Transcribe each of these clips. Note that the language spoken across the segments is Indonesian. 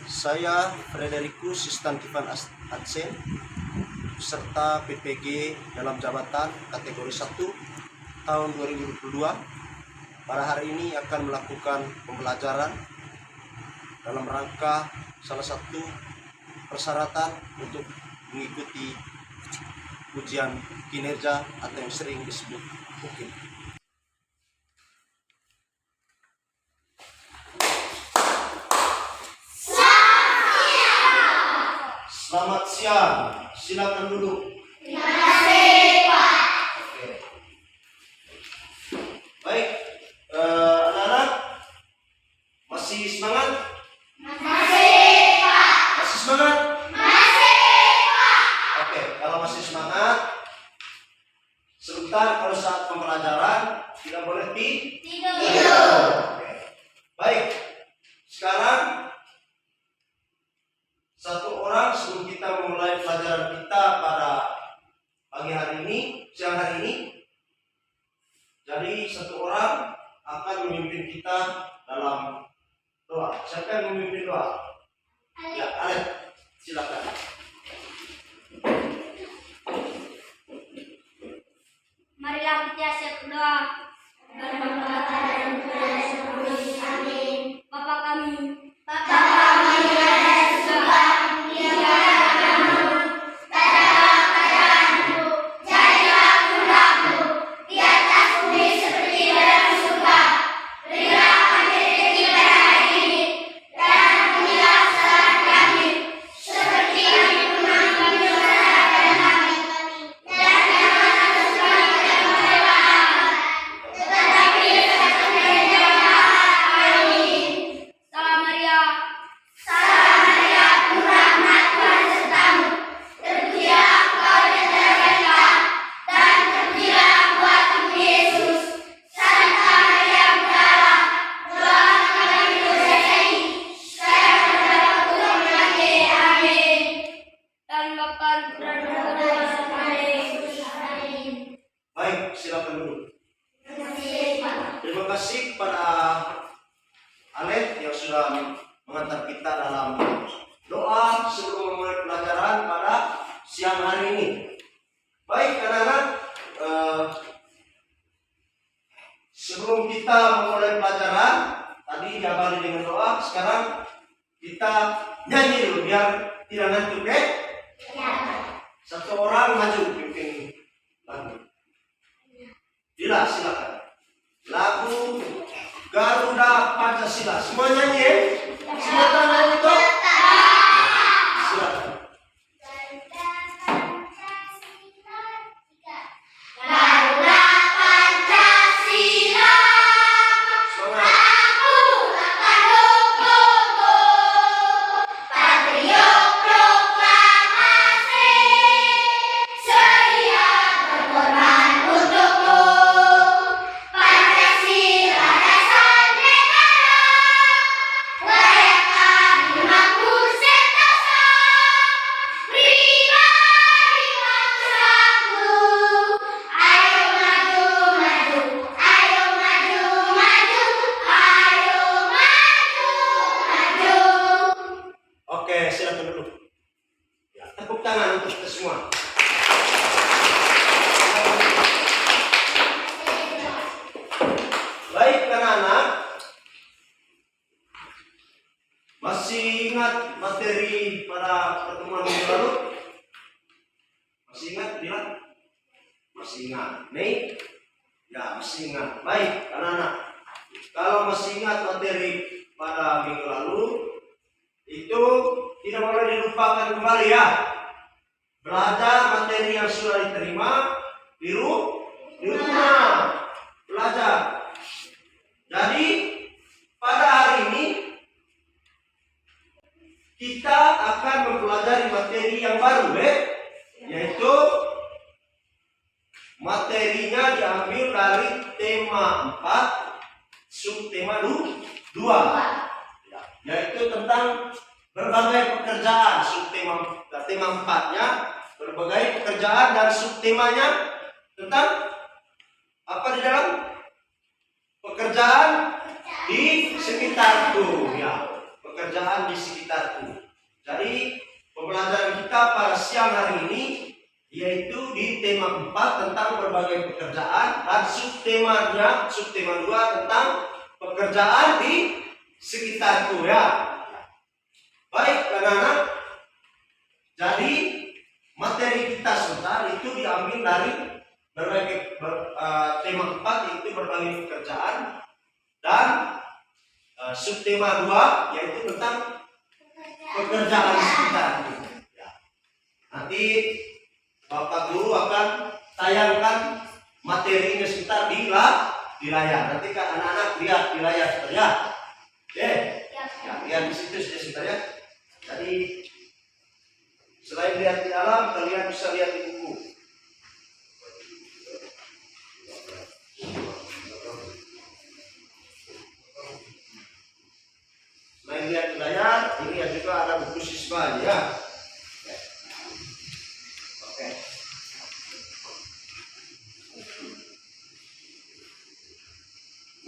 Saya Frederikus Sistantifan Adsen, peserta PPG dalam jabatan kategori 1 tahun 2022. Pada hari ini akan melakukan pembelajaran dalam rangka salah satu persyaratan untuk mengikuti ujian kinerja atau yang sering disebut UKIM. Selamat siang, silakan duduk. Terima kasih, Pak. Oke. Baik, anak-anak masih semangat? Masih, Pak. Masih semangat? Masih, Pak. Oke, kalau masih semangat, sebentar kalau saat pembelajaran tidak boleh Tidur. Oke. Baik, sekarang satu orang sebelum kita memulai pelajaran kita pada pagi hari ini, siang hari ini. Jadi satu orang akan memimpin kita dalam doa. Siapa yang memimpin doa? Ya, Alef, silakan. Marilah kita siap berdoa. Amin. Bapa kami yang ada di surga, dimuliakanmu, tadalah kerajaanmu, jadilah kehendakmu di atas bumi seperti di dalam surga. Berilah kami rezeki pada hari ini, dan ampunilah kesalahan kami, seperti kami pun mengampuni kesalahan kami. Dan jangan masukkan kami ke dalam pencobaan, tetapi bebaskan kami dari jahat. Amin. Salam Maria, penuh rahmat, Tuhan sertamu. Terpujilah engkau di antara wanita, dan terpujilah buah tubuh Yesus. Santa Maria, Bunda Allah, doakan kami dosa ini, sekarang dan pada waktu kami mati. Amin. Dan Bapa dan Putra dan Roh Kudus. Amin. Baik, silakan duduk. Terima kasih, Pak. Terima kasih kepada Alef yang sudah mengantar kita dalam doa sebelum memulai pelajaran pada siang hari ini. Baik anak-anak, sebelum kita memulai pelajaran tadi diawali dengan doa, sekarang kita nyanyi dulu biar tidak ngantuk, oke? Satu orang maju pimpin lagu. Dila, silakan. Lagu Garuda Pancasila. Semua nyanyi ya? Semua nyanyi itu? Silakan. Garuda Pancasila, Semangat. aku akan dukungmu. Patriot proklamasi, sedia berkorban untukmu. Pancasila dasar negara, layak kami mampu sentosa. Pribadi bangsaku, ayo maju, maju, ayo maju, maju, ayo maju, maju. Oke, silakan dulu. Ya, tepuk tangan untuk kita semua. Baik anak-anak, masih ingat materi pada pertemuan minggu lalu? Masih ingat bilang? Masih ingat. Nih? Ya, masih ingat. Baik anak-anak, kalau masih ingat materi pada minggu lalu, itu tidak boleh dilupakan kembali ya. Belajar materi yang sudah diterima di rumah. Belajar. Jadi pada hari ini kita akan mempelajari materi yang baru, yaitu materinya diambil dari tema 4, subtema 2, yaitu tentang berbagai pekerjaan. Tema 4-nya berbagai pekerjaan, dan subtemanya tentang apa di dalam pekerjaan di sekitarku, ya. Pekerjaan pekerjaan di sekitarku. Jadi pembelajaran kita pada siang hari ini yaitu di tema 4 tentang berbagai pekerjaan dan subtema 2 tentang pekerjaan di sekitarku ya. Baik anak-anak, jadi materi kita sebentar itu diambil dari berbagai tema 4 yaitu berbagai pekerjaan dan subtema 2 yaitu tentang pekerjaan di sekitarku. Ya. Nanti Bapak Guru akan tayangkan materinya sebentar di layar. Nanti kan anak-anak lihat di layar ya. Oke. Ya, lihat di situ sebentar ya. Jadi selain lihat di dalam, kalian bisa lihat di buku. Selain lihat di layar, ini juga ada buku siswa ya. Oke.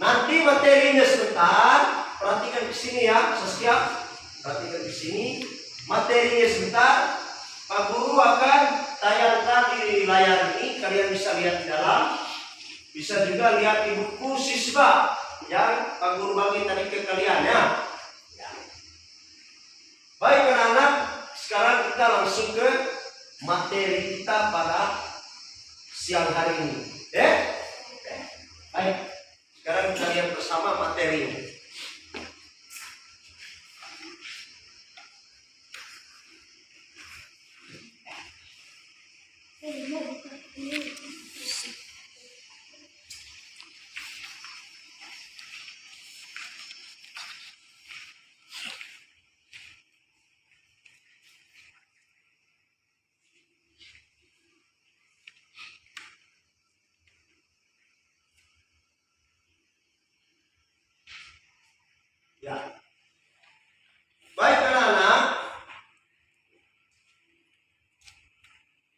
Nanti materinya sebentar, perhatikan di sini ya, Saskia. Perhatikan di sini. Materinya sebentar, Pak Guru akan tayangkan di layar ini. Kalian bisa lihat di dalam, bisa juga lihat di buku siswa yang Pak Guru bagi tadi ke kalian ya. Baik anak-anak, sekarang kita langsung ke materi kita pada siang hari ini. Baik, sekarang kita lihat bersama materinya. Ya. Baik anak-anak.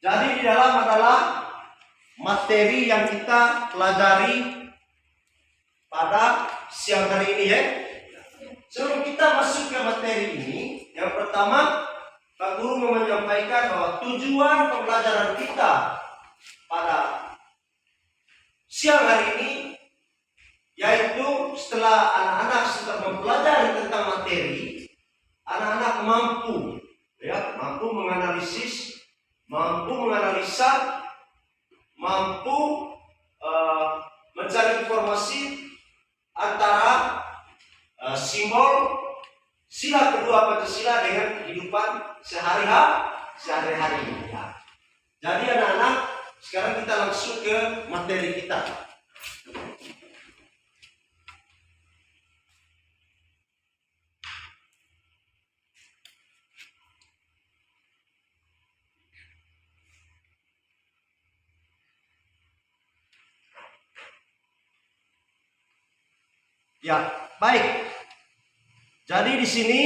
Jadi di dalam adalah materi yang kita pelajari pada siang hari ini ya. Sebelum kita masuk ke materi ini, yang pertama Pak Guru mau menyampaikan bahwa tujuan pembelajaran kita pada siang hari ini yaitu setelah anak-anak sudah mempelajari tentang materi, anak-anak mampu menganalisis, mampu menganalisa, mampu mencari informasi antara simbol sila kedua Pancasila dengan kehidupan sehari-hari. Jadi anak-anak, sekarang kita langsung ke materi kita. Ya, baik. Jadi di sini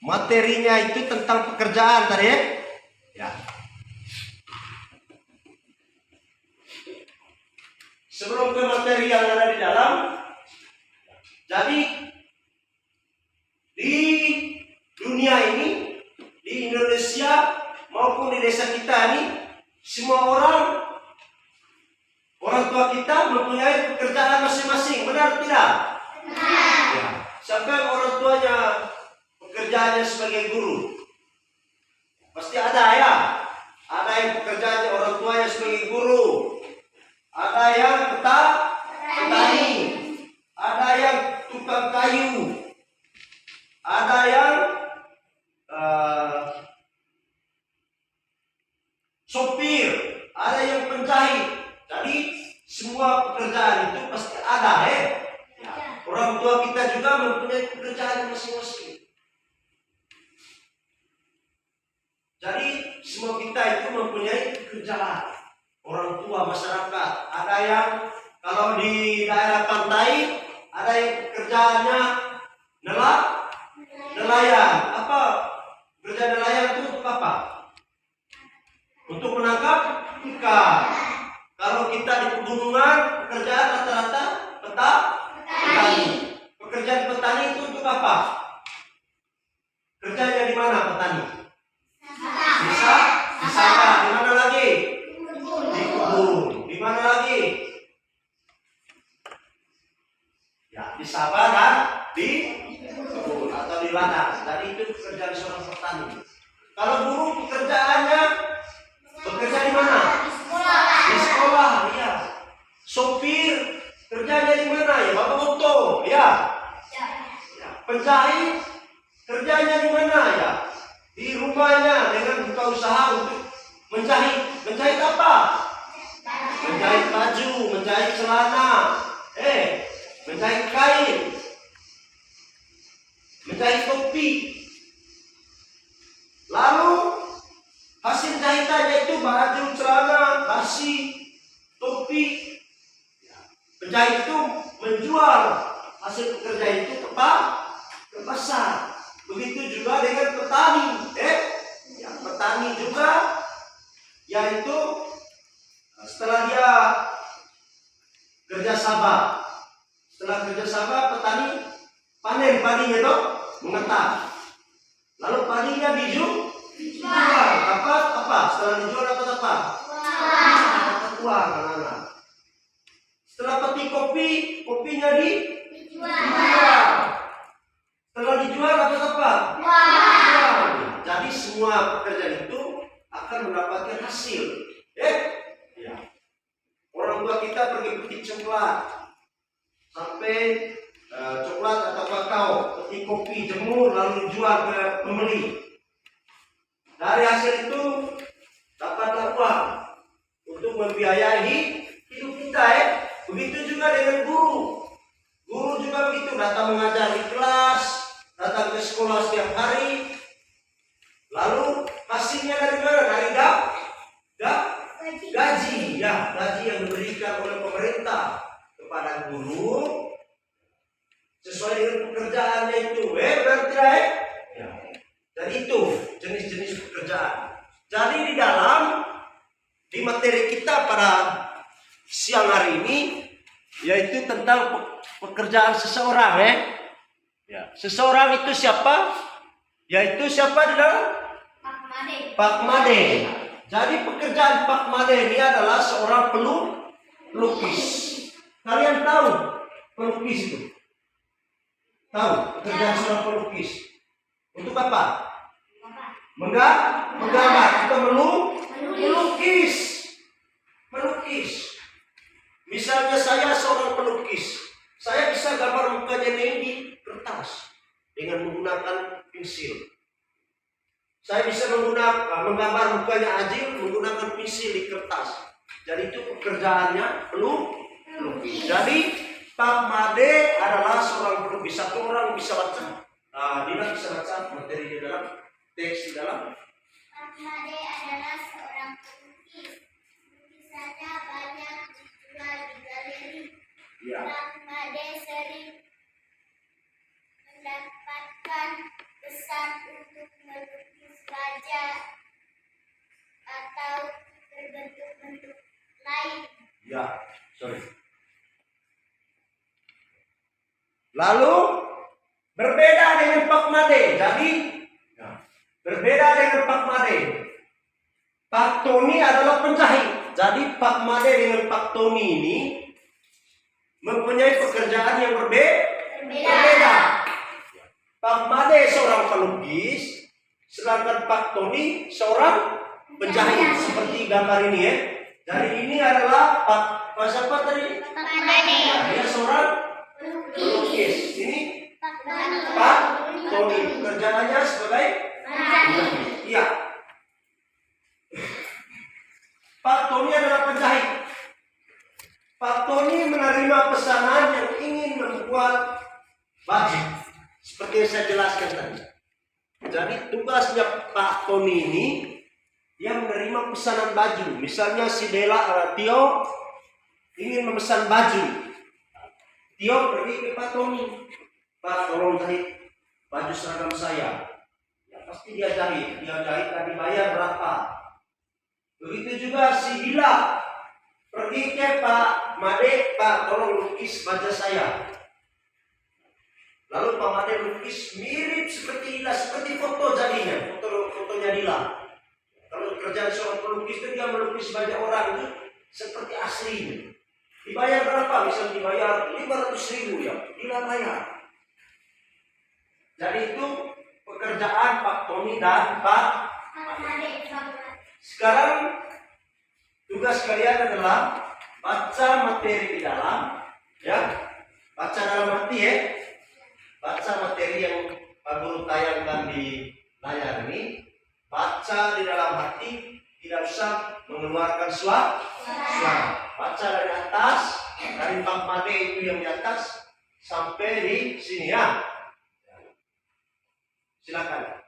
materinya itu tentang pekerjaan tadi ya. Ya. Sebelum ke materi yang ada di dalam, jadi di dunia ini, di Indonesia maupun di desa kita ini, semua orang tua kita mempunyai pekerjaan masing-masing, benar tidak? Benar. Ya. Sampai orang tuanya pekerjaannya sebagai guru, pasti ada ya. Ada yang pekerjaannya orang tuanya sebagai guru, ada yang petani, ada yang tukang kayu, ada yang sopir, ada yang penjahit. Jadi semua pekerjaan itu pasti ada ya. Orang tua kita juga mempunyai pekerjaan masing-masing. Jadi semua kita itu mempunyai pekerjaan. Orang tua masyarakat, ada yang kalau di daerah pantai, ada yang pekerjaannya nelayan. Apa pekerjaan nelayan itu untuk apa? Untuk menangkap ikan. Kalau kita di pegunungan, pekerjaan rata-rata petani. Pekerjaan petani itu untuk apa? petani? Bisa, di sawah. Di mana lagi? Di kebun. Di mana lagi? Ya, di sawah dan di kebun atau di ladang. Jadi itu pekerjaan seorang petani. Kalau guru pekerjaannya bekerja di mana? Di sekolah, ya. Sopir kerjanya di mana? Ya, bapak motor, ya. Penjahit kerjanya di mana? Ya, di rumahnya dengan buka usaha untuk menjahit. Menjahit apa? Menjahit baju, menjahit celana, menjahit kain, menjahit topi. Lalu hasil jahitannya itu baju, celana, basi, topi. Penjahit itu menjual hasil pekerjaan itu ke pasar. Begitu juga dengan petani. Petani juga, yaitu setelah dia kerja sabah. Setelah kerja sabah, petani panen padinya itu mengetar. Lalu padinya dijual. Apa? Setelah dijual dapat apa? Dapat uang, anak-anak. Setelah petik kopi, kopinya dijual. Setelah dijual dapat apa? Uang. Jadi semua pekerjaan itu akan mendapatkan hasil. Orang tua kita pergi petik coklat, sampai coklat atau kakao, petik kopi, jemur, lalu dijual ke pembeli. Dari hasil itu dapatlah uang untuk membiayai hidup kita. Begitu juga dengan guru. Guru juga begitu, datang mengajar di kelas, datang ke sekolah setiap hari. Lalu hasilnya dari mana? Dari gaji. Ya, gaji yang diberikan oleh pemerintah kepada guru sesuai dengan pekerjaannya itu. Berarti ya. Dan itu jenis-jenis pekerjaan. Jadi di materi kita pada siang hari ini, yaitu tentang pekerjaan seseorang. Seseorang itu siapa? Yaitu siapa di dalam? Pak Made. Jadi pekerjaan Pak Made ini adalah seorang pelukis. Kalian tahu pelukis itu? Tahu pekerjaan seorang pelukis? Untuk apa? Menggambar atau melukis. Misalnya saya seorang pelukis, saya bisa gambar mukanya ini di kertas dengan menggunakan pensil. Saya bisa menggambar mukanya Ajil menggunakan pensil di kertas. Jadi itu pekerjaannya pelukis. Jadi Pak Made adalah seorang pelukis. Satu orang bisa baca. Dina bisa baca materi di dalam teks di dalam. Pak Made adalah seorang pelukis. Lukisannya banyak dijual di galeri. Pak Made sering mendapatkan pesan untuk melukis wajah atau berbentuk-bentuk lain. Lalu berbeda dengan Pak Made. Jadi berbeda dengan Pak Made. Pak Tony adalah penjahit. Jadi Pak Made dengan Pak Tony ini mempunyai pekerjaan yang berbeda. Pak Made seorang pelukis, sedangkan Pak Tony seorang penjahit. Seperti gambar ini. Jadi ini adalah Pak siapa tadi? Pak Made. Dia seorang pelukis. Ini Pak Tony, pekerjaannya sebagai penjahit. Iya. Pak Tony adalah penjahit. Pak Tony menerima pesanan yang ingin membuat baju, seperti yang saya jelaskan tadi. Jadi tugasnya Pak Tony ini, dia menerima pesanan baju. Misalnya si Tio ingin memesan baju. Tio pergi ke Pak Tony. Pak, tolong jahit baju seragam saya. Ya pasti dia jahit. Dia jahit tadi bayar berapa. Begitu juga si Bila pergi ke Pak Made. Pak, tolong lukis wajah saya. Lalu Pak Made lukis mirip seperti Bila, seperti foto jadinya. Foto lila. Kalau kerjaan seorang pelukis itu dia melukis banyak orang itu seperti asli. Dibayar berapa? Misal dibayar 500.000 ya, lila bayar. Jadi itu pekerjaan Pak Tony dan Pak. Sekarang tugas kalian adalah baca materi di dalam, ya, baca dalam hati ya, baca materi yang Pak Guru tayangkan di layar ini, baca di dalam hati, tidak usah mengeluarkan suara. Baca dari atas, dari Pak Made itu yang di atas sampai di sini ya. Silakan.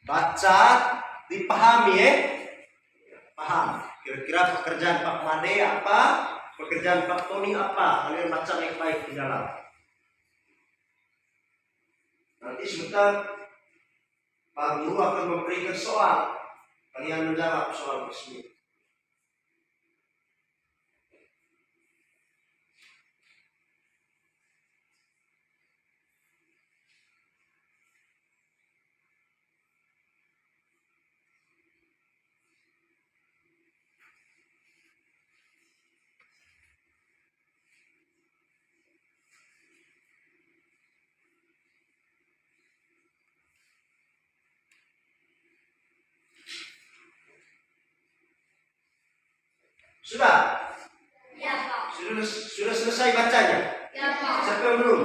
Baca, dipahami ya. Paham. Kira-kira pekerjaan Pak Made apa, pekerjaan Pak Tony apa. Kalian baca baik-baik di dalam. Nanti sebentar Pak Guru akan memberikan soal. Kalian menjawab soal tersebut. Sudah? Ya, Pak. Sudah selesai bacanya? Ya, Pak. Siapa yang belum?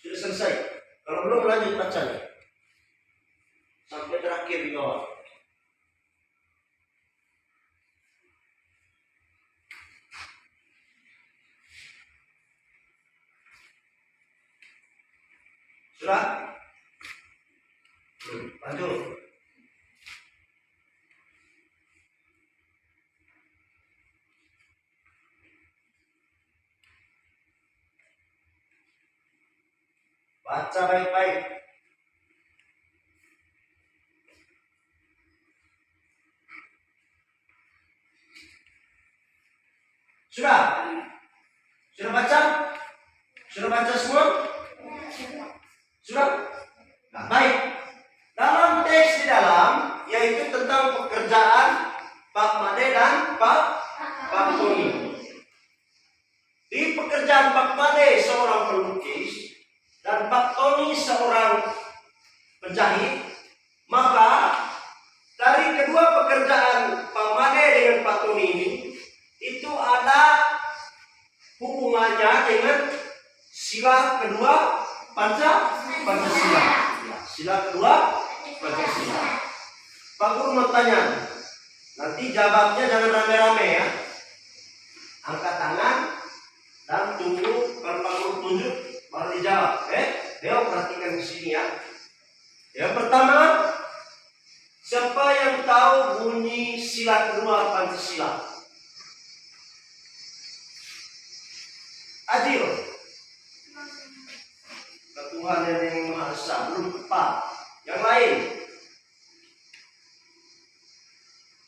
Sudah selesai. Kalau belum lanjut bacanya. Sampai terakhir di bawah. Sudah? Lanjut. Baca baik-baik. Sudah? Sudah baca? Sudah baca semua? Sudah? Nah, baik. Dalam teks di dalam, yaitu tentang pekerjaan Pak Made dan Pak Tony. Di pekerjaan Pak Made seorang pelukis dan Pak Tony seorang penjahit, maka dari kedua pekerjaan Pak Made dengan Pak Tony ini itu ada hubungannya dengan sila kedua Pancasila. Sila kedua Pancasila. Pak Guru mau tanya, nanti jawabnya jangan rame-rame ya. Angkat tangan dan tunggu kalau Pak Guru tunjuk baru dijawab. Dia perhatikan di sini ya. Yang pertama, siapa yang tahu bunyi sila kedua Pancasila? Adil. Ketuhanan yang Maha Esa, belum tepat. Yang lain?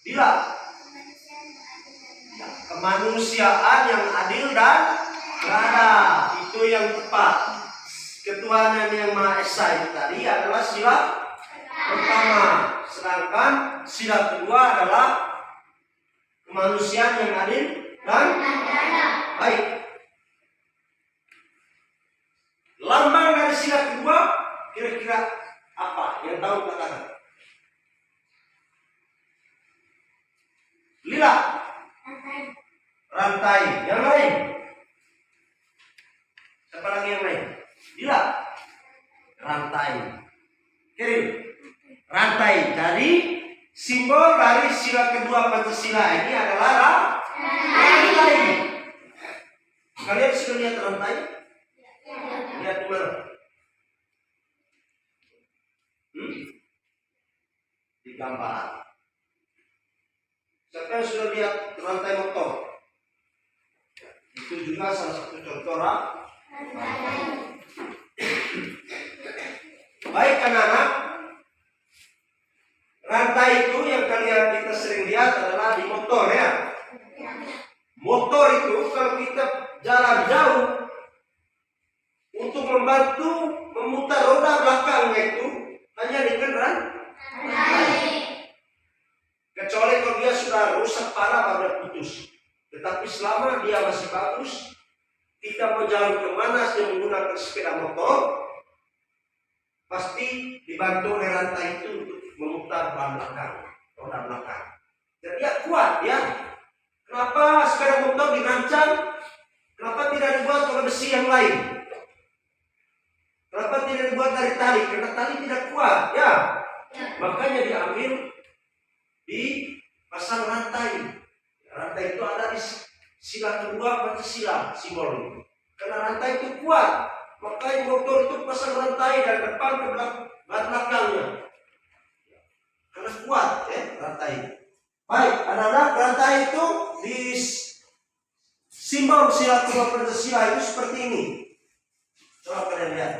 Bila kemanusiaan yang adil dan beradab, itu yang tepat. Ketuhanan yang Maha Esa itu tadi adalah sila pertama, sedangkan sila kedua adalah kemanusiaan yang adil dan baik. Lambang dari sila kedua kira-kira apa? Yang tahu katakan. Lila. rantai. Yang lain? Siapa lagi yang lain? Bila? Rantai. Kirim. Rantai. Jadi simbol dari sila kedua Pancasila ini adalah rantai. Kalian sudah lihat rantai? Lihat di mana? Di gambar. Siapa yang sudah lihat rantai motor? Itu juga salah satu contoh rantai. Baik anak-anak, rantai itu yang kita sering lihat adalah di motor ya. Motor itu kalau kita jalan jauh untuk membantu memutar roda belakangnya itu hanya dengan rantai. Kecuali kalau dia sudah rusak parah baru putus. Tetapi selama dia masih bagus, kita mau jalan kemana saja menggunakan sepeda motor, pasti dibantu oleh rantai itu untuk memutar ban belakang, roda belakang. Dan dia kuat ya. Kenapa sepeda motor dirancang? Kenapa tidak dibuat oleh besi yang lain? Kenapa tidak dibuat dari tali? Karena tali tidak kuat ya. Makanya diambil dipasang rantai. Rantai itu ada di sila kedua Pancasila simbolnya. Karena rantai itu kuat, makanya motor itu pasang rantai dari depan ke belakangnya. Karena kuat ya rantai. Baik, anak-anak, rantai itu di simbol sila kedua Pancasila itu seperti ini. Coba kalian lihat.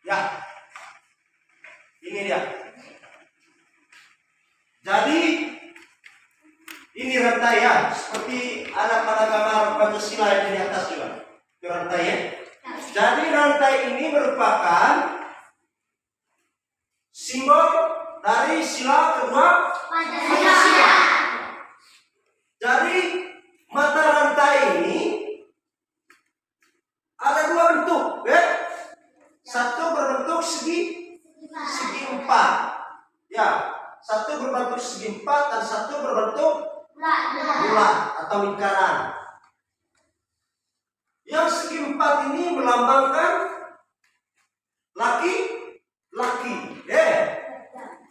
Ya, ini dia. Jadi ini rantai ya, seperti ada pada gambar Pancasila yang di atas juga. Itu rantai ya. Jadi rantai ini merupakan simbol dari sila kedua Pancasila. Jadi mata rantai ini ada dua bentuk, ya. Satu berbentuk segi empat, ya. Satu berbentuk segi empat dan satu berbentuk bulat atau lingkaran. Yang segi empat ini melambangkan laki-laki.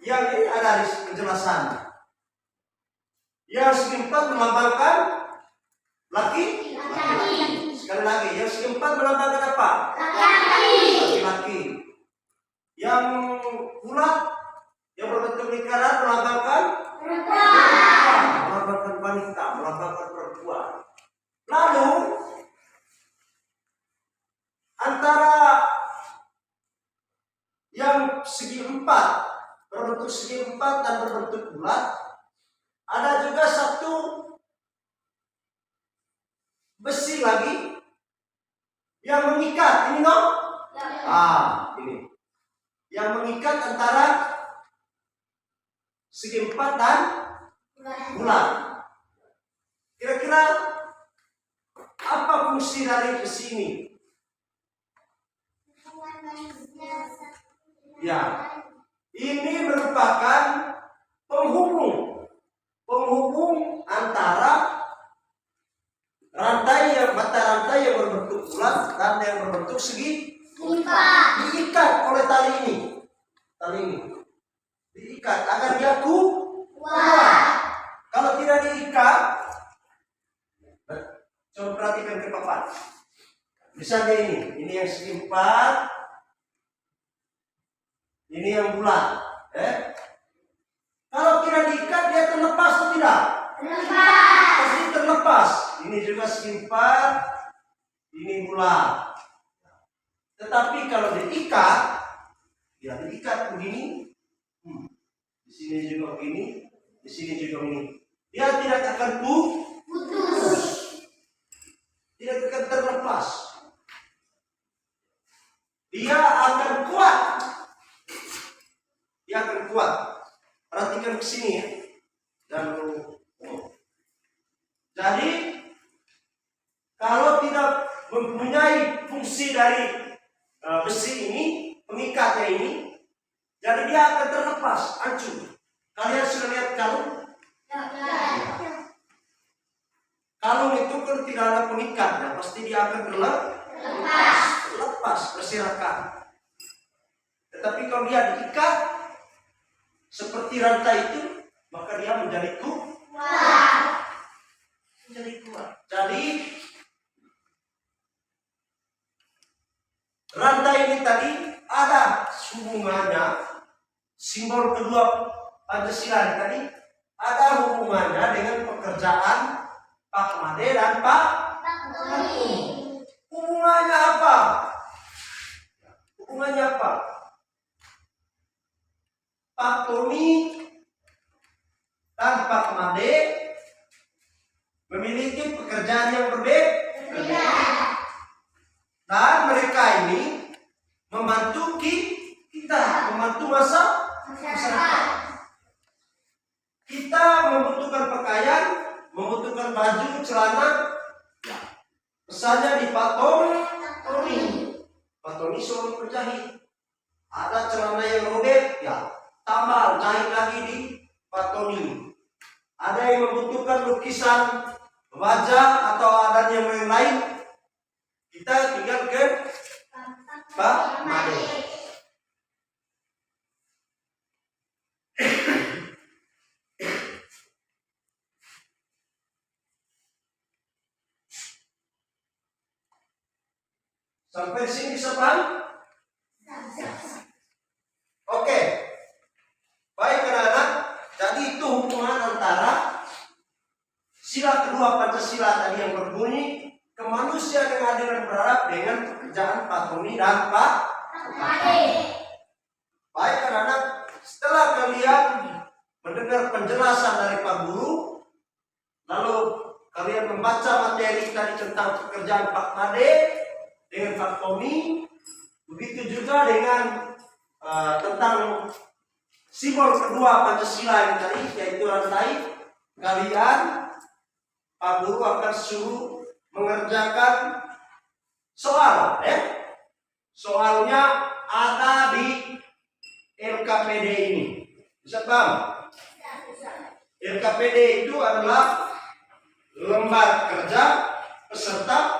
Yang ini ada di penjelasan. Yang segi empat melambangkan laki-laki. Sekali lagi, yang segi empat melambangkan apa? Laki-laki. Yang bulat, yang berbentuk lingkaran melambangkan perempuan, melambangkan wanita, melambangkan perempuan. Lalu antara yang segi empat, berbentuk segi empat dan berbentuk bulat, ada juga satu besi lagi yang mengikat. Ini dong? Ini yang mengikat antara segi empat dan bulat. Kira-kira apa fungsi dari besi ini? Ya, ini merupakan penghubung antara mata rantai yang berbentuk bulat dan yang berbentuk segi empat. Diikat oleh tali ini diikat agar dia kuat. Kalau tidak diikat, coba perhatikan ke papan. Misalnya ini yang segi empat, ini yang bulat. Kalau tidak diikat, dia terlepas atau tidak? Terlepas. Pasti terlepas. Ini juga segi empat, ini bulat. Tetapi kalau diikat, ya diikat begini. Di sini juga begini, di sini juga begini. Dia tidak akan putus. Tidak akan terlepas. Dia akan kuat. Dia akan kuat. Perhatikan ke sini ya. jalur umum. Jadi kalau tidak mempunyai fungsi dari besi ini, pengikatnya ini, jadi dia akan terlepas, hancur. Kalian sudah lihat kalung? Kalung itu kan tidak ada pengikatnya, pasti dia akan terlepas, berserakan. Tetapi kalau dia diikat seperti rantai itu, maka dia menjadi kuat. Jadi rantai ini tadi ada hubungannya, simbol kedua Pancasila tadi ada hubungannya dengan pekerjaan Pak Made dan Pak Tony. Hubungannya apa? Pak Tony dan Pak Made memiliki pekerjaan yang berbeda. Dan mereka ini membantu kita, membantu masyarakat. Kita membutuhkan pakaian, membutuhkan baju, celana. Pesannya di Pak Tony. Pak Tony seorang penjahit. Ada celana yang robek, ya tambal, jahit lagi di Pak Tony. Ada yang membutuhkan lukisan wajah atau adanya yang lain, kita tinggal ke Pak Made. Sampai sini bisa paham? Oke. Baik anak-anak, jadi itu hubungan antara sila kedua Pancasila tadi yang berbunyi kemanusiaan yang adil dan berharap dengan pekerjaan Pak Tony dan Pak Made. Baik anak-anak, setelah kalian mendengar penjelasan dari Pak Guru, lalu kalian membaca materi tadi tentang pekerjaan Pak Made dengan Pak Tony, begitu juga dengan tentang simbol kedua Pancasila yang tadi yaitu rantai, kalian Pak Guru akan suruh mengerjakan soal, soalnya ada di LKPD ini. Bisa paham? LKPD itu adalah lembar kerja peserta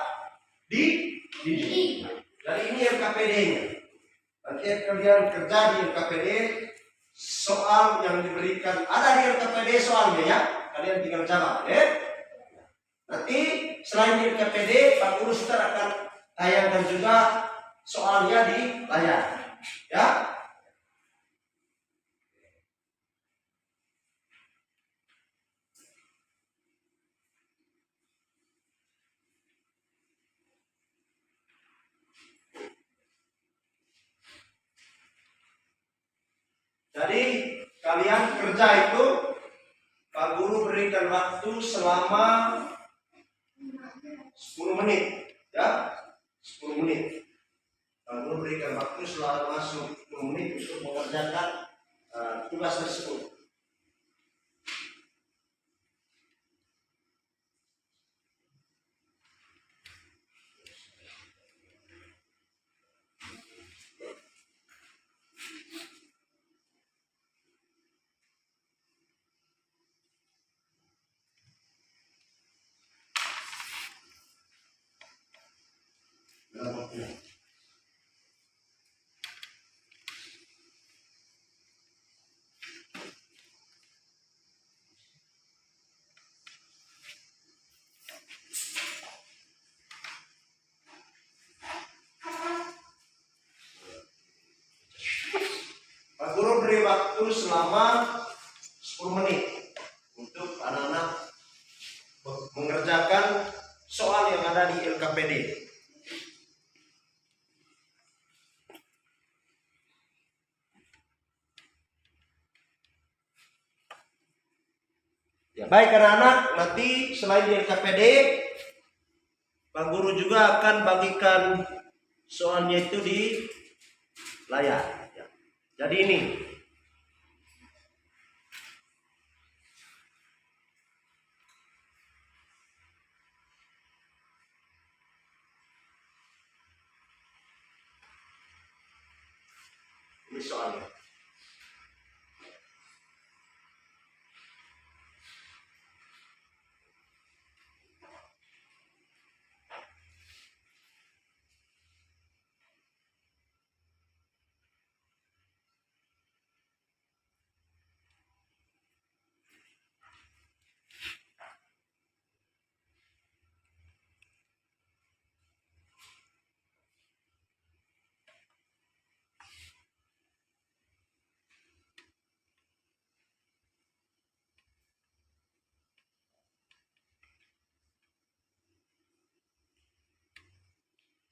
didik. Jadi ini LKPD-nya. Nanti kalian kerja di LKPD, soal yang diberikan ada di LKPD soalnya ya. Kalian tinggal jawab, Nanti selain di LKPD, Pak Guru Sutar akan tayangkan juga soalnya di layar, ya. Jadi kalian kerja itu Pak Guru berikan waktu selama 10 menit, ya, 10 menit. Pak Guru berikan waktu selama 10 menit untuk mengerjakan tugas tersebut. Pak Guru beri waktu selama 10 menit untuk anak-anak mengerjakan soal yang ada di LKPD. Ya, baik anak-anak, nanti selain di LKPD, Pak Guru juga akan bagikan soalnya itu di layar. Ya. Jadi ini Ini soalnya.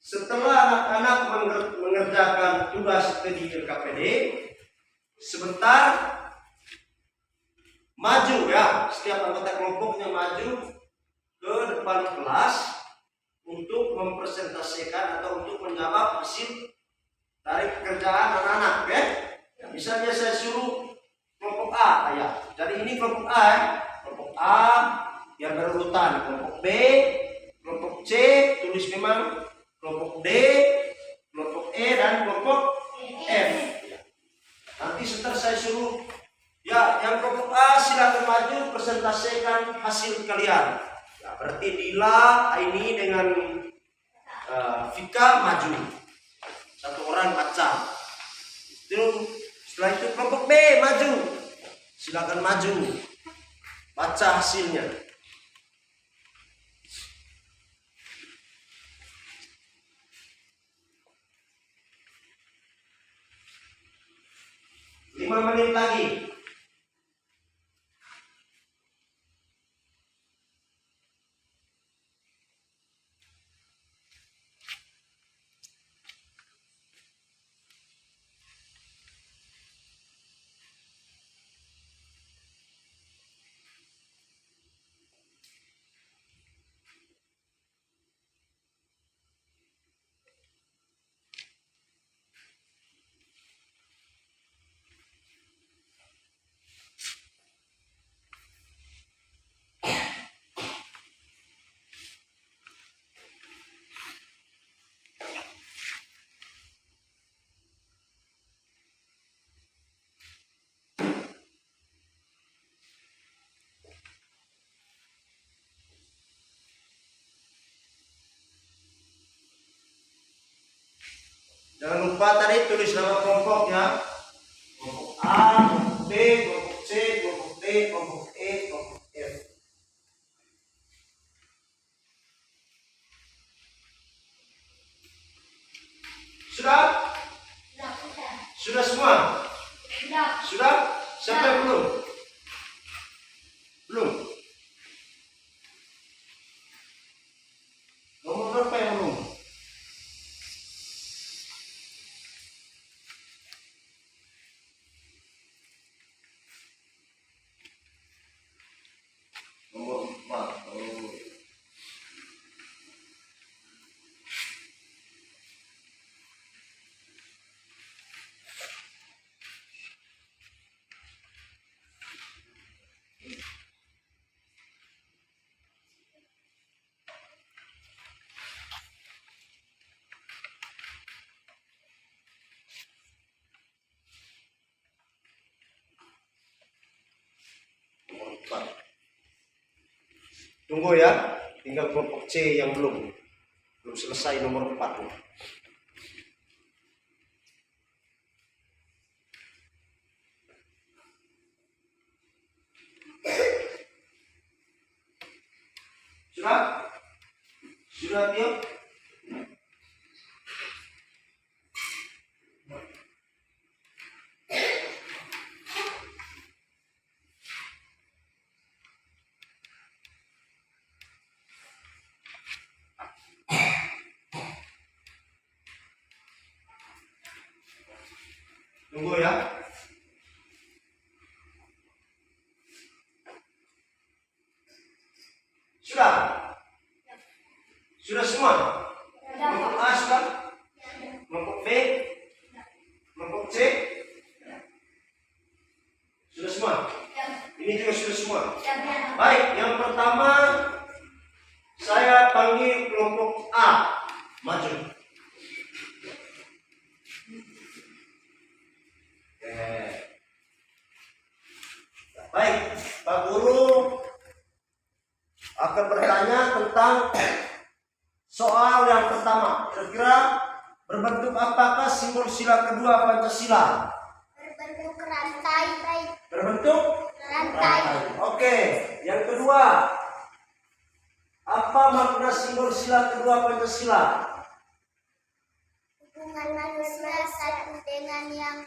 Setelah anak-anak mengerjakan tugas di LKPD, sebentar maju ya, setiap anggota kelompoknya maju ke depan kelas untuk mempresentasikan atau untuk menjawab hasil dari pekerjaan anak-anak ya. Ya, misalnya saya suruh kelompok A ya. Jadi ini kelompok A ya. Kelompok A yang berurutan, kelompok B, kelompok C tulis memang kelompok D, kelompok E dan kelompok F. Nanti setelah saya suruh ya yang kelompok A silakan maju presentasikan hasil kalian. Ya, berarti Dila ini dengan Vika maju. Satu orang baca. Setelah itu kelompok B maju. Silakan maju. Baca hasilnya. 5 menit lagi. Jangan lupa tadi tulis nama kelompoknya. Kelompok A, kelompok B, kelompok C, kelompok D, kelompok E, kelompok F. Sudah? Sudah semua? Sudah? Siapa yang belum? Belum? Nomor berapa yang belum? Nomor 4. Oh. Nomor 4. Tunggu ya, tinggal kelompok C yang belum selesai nomor 4. Sudah? Sudah Tio? Tunggu ya. Sudah? Sudah semua? Kelompok A sudah? Kelompok B? Kelompok C? Sudah semua? Ini juga sudah semua? Baik, yang pertama saya panggil kelompok A. Maju. sila kedua Pancasila? Berbentuk rantai. Berbentuk Rantai. Oke, yang kedua. Apa makna simbol sila kedua Pancasila? Hubungan manusia satu dengan yang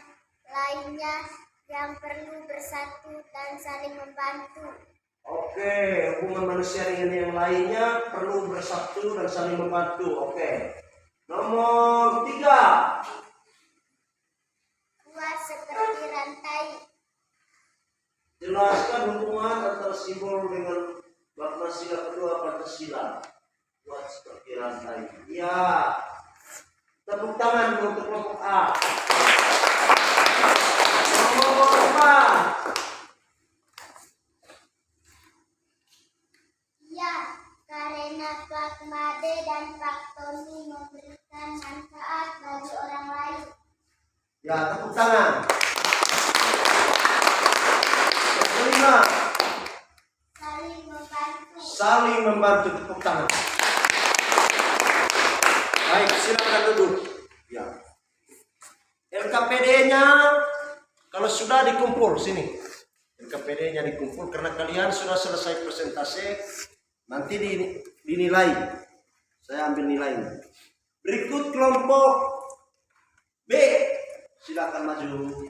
lainnya yang perlu bersatu dan saling membantu. Oke, hubungan manusia dengan yang lainnya perlu bersatu dan saling membantu. Oke. Nomor 3. Kuat seperti rantai. Jelaskan hubungan antara simbol dengan makna sila kedua Pancasila. Kuat seperti rantai. Ya. Tepuk tangan untuk kelompok A. Nomor 4. Ya, karena Pak Made dan Pak Tony memberikan manfaat bagi orang lain. Ya, tepuk tangan. Yang kelima. Saling membantu. Saling membantu, tepuk tangan. Baik, silakan duduk. Ya. LKPD-nya kalau sudah dikumpul sini. LKPD-nya dikumpul karena kalian sudah selesai presentasi, nanti dinilai. Saya ambil nilainya. Berikut kelompok B. Silakan maju.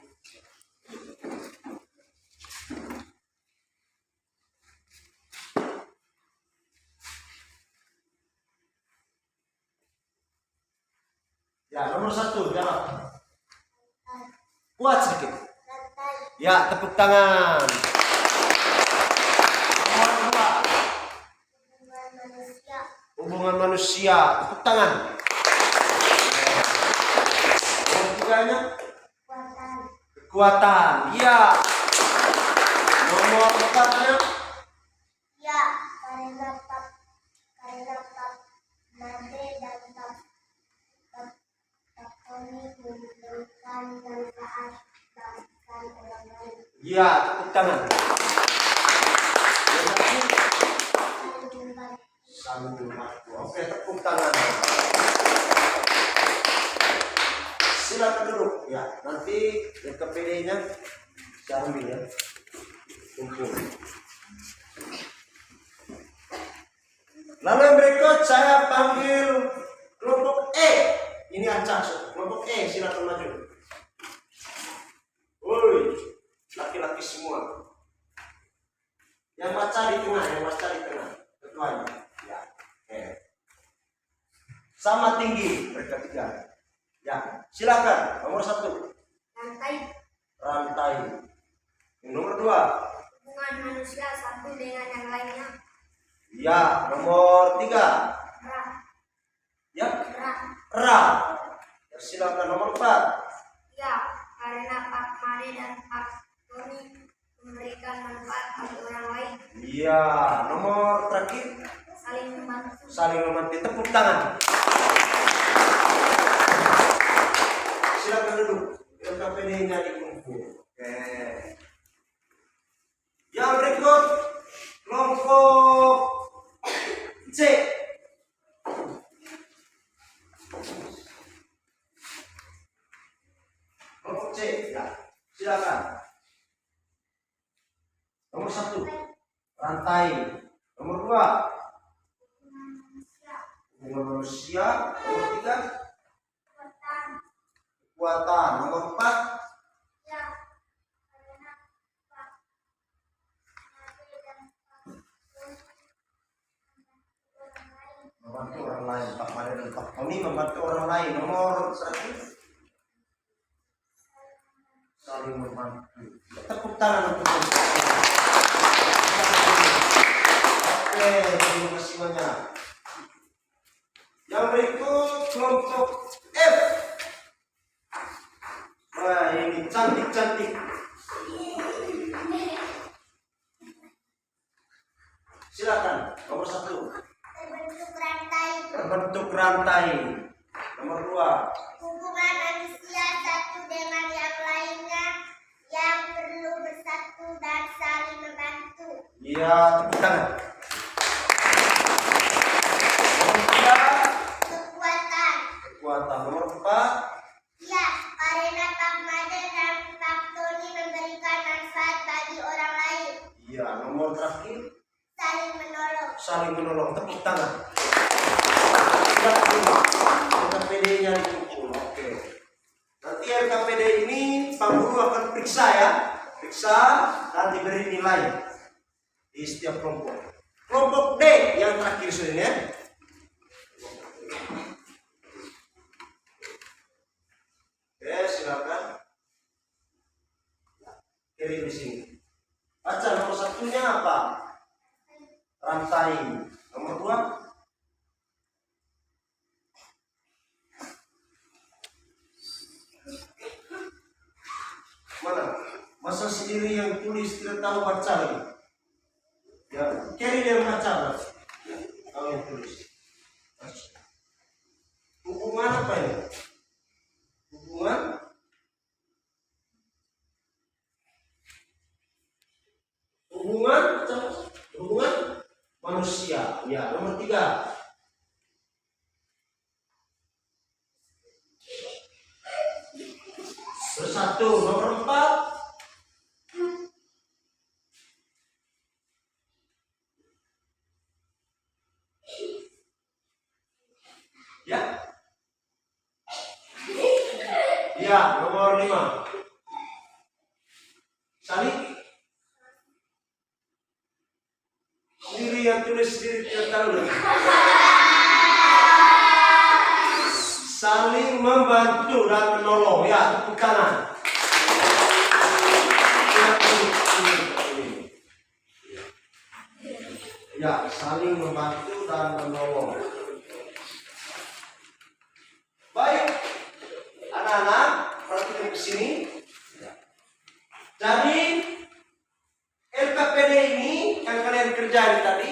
Ya, nomor 1, jawab. Kuat sedikit. Rantai. Ya, tepuk tangan. Nomor 2, Hubungan manusia. hubungan manusia. Tepuk tangan. Nomor 3-nya, Kekuatan. kekuatan. Iya. Nomor 4-nya, Ya, karena Pak Made dan Pak Tony memberikan manfaat bagi orang lain. iya, tepuk tangan. Saling membantu. Saling membantu. Oke, tepuk tangan. Silakan duduk. Ya, nanti LKPD-nya saya ambil ya. Kumpul. Lalu yang berikut saya panggil kelompok E. Ini acak, kelompok E, silakan maju. Woi, laki-laki semua. Yang baca di tengah, ketuanya. Ya, oke. Sama tinggi mereka 3. Ya, silakan. Nomor 1, rantai. Yang nomor 2, Hubungan manusia satu dengan yang lainnya. ya. Nomor 3, ya. Ra. Ya, silakan. Nomor 4, Ya, karena Pak Made dan Pak Tony memberikan manfaat bagi orang lain. iya. Nomor terakhir, Saling membantu. saling membantu. Tepuk tangan. Silakan duduk. LKPD-nya dikumpul. Oke. Yang berikut kelompok C. Kelompok C, ya. Silakan. Nomor 1, rantai. Nomor 2, hubungan manusia. Nomor 3, kekuatan. Nomor 4, Ya, karena Pak Made dan Pak Tony membantu orang lain. Pak Made dan Pak Tony membantu orang lain. Nomor 1, saling membantu. Tepuk tangan untuk mereka. Oke, terima kasih banyak. Yang berikut kelompok F. Wah, ini cantik-cantik. Silakan. Nomor 1, terbentuk rantai. terbentuk rantai. Nomor 2, Hubungan manusia satu dengan yang lainnya yang perlu bersatu dan saling membantu. iya, tepuk tangan. Nomor 3, Kekuatan. kekuatan. Nomor 4, Ya, Ya, nomor terakhir Saling menolong. saling menolong. Tepuk tangan. Sudah 5. LKPD-nya dipukul. Oke. Nanti LKPD ini Pak Guru akan periksa ya. Periksa dan diberi nilai di setiap kelompok. Kelompok D yang terakhir sudah ya. Oke, silakan. Kirim di sini. Baca nomor satunya apa? Rantai. Nomor 2 mana? Masa sendiri yang tulis tidak tahu baca lagi. Ya, kiri dia baca. Tahu yang tulis. Hubungan apa ini? Hubungan manusia. Ya, nomor 3. Bersatu. Nomor 4. Ya. Ya, nomor 5. Saling sendiri yang tulis sendiri tidak tahu lagi. Saling membantu dan menolong. Ya, tepuk kanan. Ya, saling membantu dan menolong. Baik, anak-anak, perhatikan ke sini. Jadi LKPD ini yang kalian kerjain tadi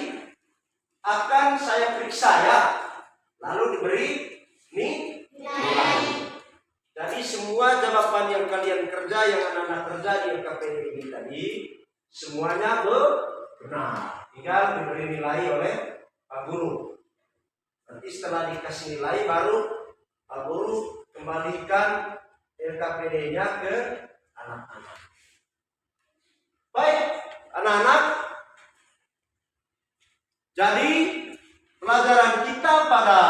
akan saya periksa ya, lalu diberi nilai. Jadi semua jawaban yang kalian kerja, yang anak-anak kerja di LKPD ini tadi, semuanya benar. Tinggal diberi nilai oleh Pak Guru. Nanti setelah dikasih nilai baru Pak Guru kembalikan LKPD-nya ke anak-anak. Baik, anak-anak. Jadi pelajaran kita pada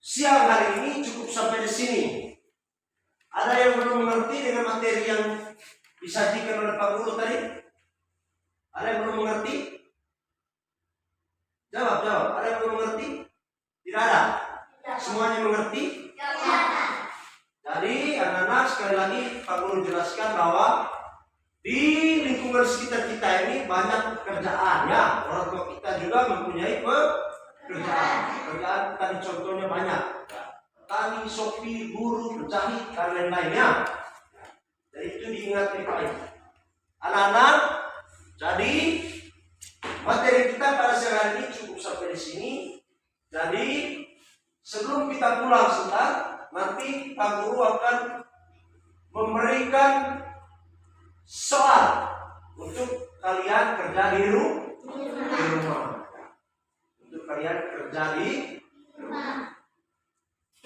siang hari ini cukup sampai di sini. Ada yang belum mengerti dengan materi yang disajikan oleh Pak Guru tadi? Ada yang belum mengerti? Jawab. Ada yang belum mengerti? Tidak ada. Semuanya mengerti? Jadi anak-anak, sekali lagi Pak Guru jelaskan bahwa di lingkungan sekitar kita ini banyak pekerjaan ya. Orang tua kita juga mempunyai pekerjaan. Pekerjaan tadi contohnya banyak. Tani, sopir, guru, penjahit, dan lain-lainnya. Jadi itu diingat baik. Anak-anak, jadi materi kita pada siang hari ini cukup sampai di sini. Jadi sebelum kita pulang sebentar, nanti Pak Guru akan memberikan soal untuk kalian kerja di rumah. Untuk kalian kerja di rumah.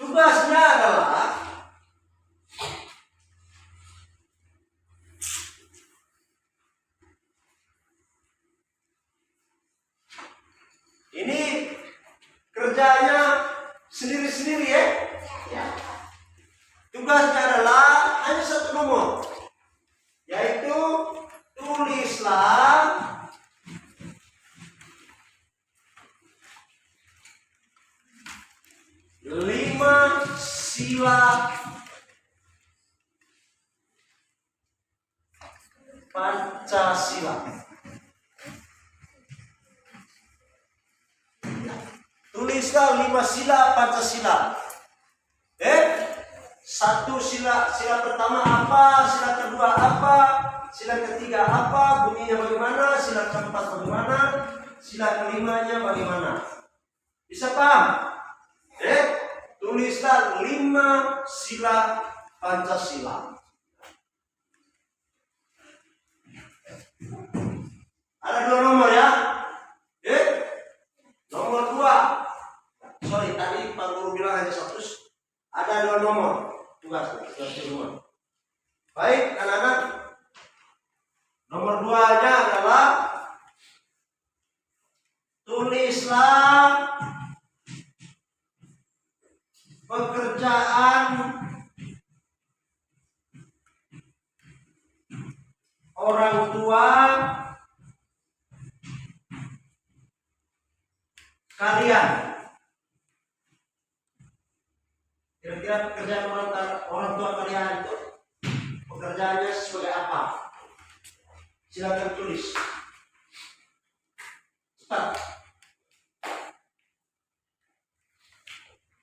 Tugasnya adalah ini kerjanya sendiri-sendiri ya. Tugasnya adalah hanya satu nomor, yaitu tulislah lima sila Pancasila. Tulislah 5 sila Pancasila. Satu sila pertama apa, sila kedua apa, sila ketiga apa, bunyinya bagaimana, sila keempat bagaimana, sila kelimanya bagaimana. Bisa paham? Tulislah 5 sila Pancasila. Ada 2 nomor ya. Nomor 2. Sorry, tadi Pak Guru bilang hanya 100. Ada 2 nomor. Tugas di rumah. Baik, anak-anak. Nomor 2-nya adalah orang tua kalian. Kira-kira pekerjaan orang tua kalian itu pekerjaannya sebagai apa? Silakan tulis. Cepat.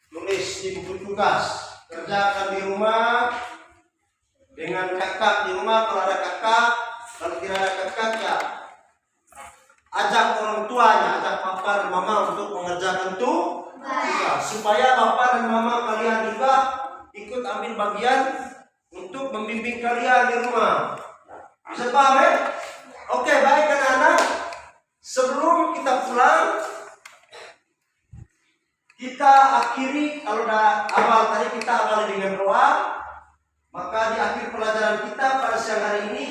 Tulis di buku tugas. Kerjakan di rumah dengan kakak di rumah. Kalau ada kakak, kalau tidak ada kakak ya ajak orang tuanya, ajak papa dan mama untuk mengerjakan tugas supaya papa dan mama kalian juga ikut ambil bagian untuk membimbing kalian di rumah. Bisa paham ya? Oke, baik anak-anak. Sebelum kita pulang, kita akhiri, kalau udah awal tadi kita awali dengan doa, maka di akhir pelajaran kita pada siang hari ini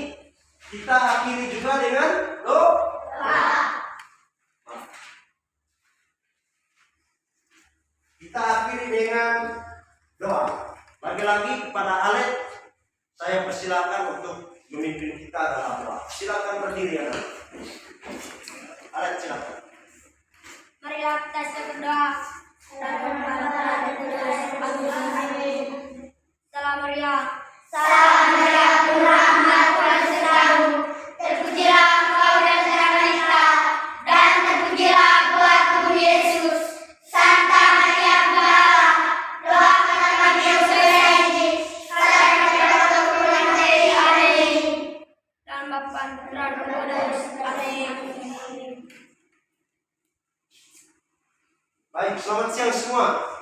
kita akhiri juga dengan doa. Kita akhiri dengan doa. Lagi-lagi kepada Alek saya persilakan untuk memimpin kita dalam doa. Silakan berdiri anak. Alek silakan. Marilah kita berdoa. Salam Maria. Salam Maria, penuh rahmat, Tuhan sertamu. Terpujilah engkau di antara wanita, dan terpujilah buah tubuh Yesus. Santa Maria Bunda Allah, doakanlah kami yang berdosa ini, sekarang dan pada waktu kematian kami. Amin. Dan Bapa dan Putra dan Roh Kudus. Amin. Baik, selamat siang semua.